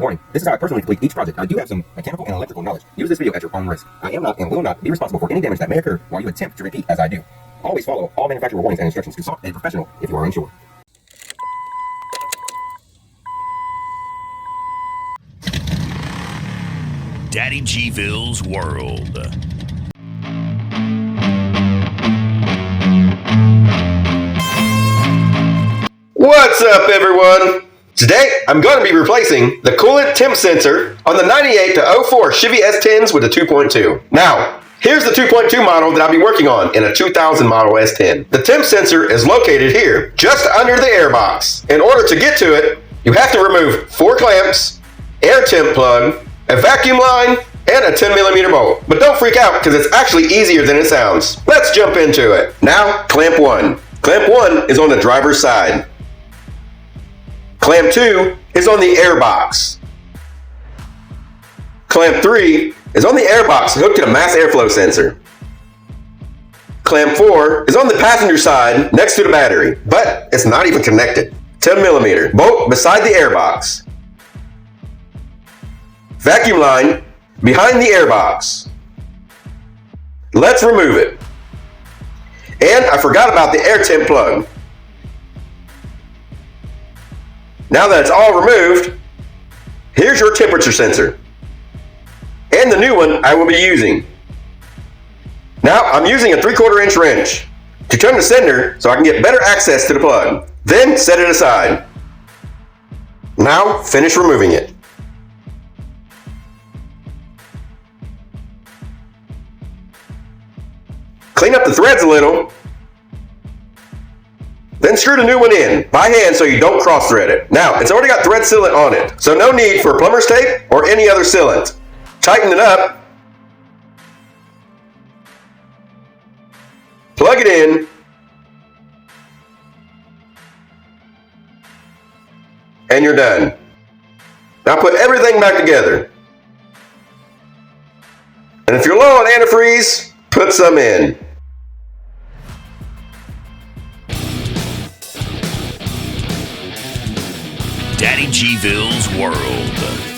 Warning, this is how I personally complete each project. I do have some mechanical and electrical knowledge. Use this video at your own risk. I am not and will not be responsible for any damage that may occur while you attempt to repeat as I do. Always follow all manufacturer warnings and instructions. Consult a professional if you are unsure. DADDYGVILLE'S World. What's up, everyone? Today, I'm going to be replacing the coolant temp sensor on the 98 to 04 Chevy S10s with a 2.2. Now, here's the 2.2 model that I'll be working on in a 2000 model S10. The temp sensor is located here, just under the air box. In order to get to it, you have to remove 4 clamps, air temp plug, a vacuum line, and a 10mm bolt. But don't freak out, because it's actually easier than it sounds. Let's jump into it. Now, clamp 1. Clamp 1 is on the driver's side. Clamp 2 is on the air box. Clamp 3 is on the air box hooked to the mass airflow sensor. Clamp 4 is on the passenger side next to the battery, but it's not even connected. 10mm bolt beside the air box. Vacuum line behind the air box. Let's remove it. And I forgot about the air temp plug. Now that it's all removed, here's your temperature sensor. And the new one I will be using. Now I'm using a 3/4 inch wrench to turn the sender so I can get better access to the plug. Then set it aside. Now finish removing it. Clean up the threads a little. Then screw the new one in by hand so you don't cross thread it. Now, it's already got thread sealant on it, so no need for plumber's tape or any other sealant. Tighten it up. Plug it in. And you're done. Now put everything back together. And if you're low on antifreeze, put some in. DADDYGVILLE'S World.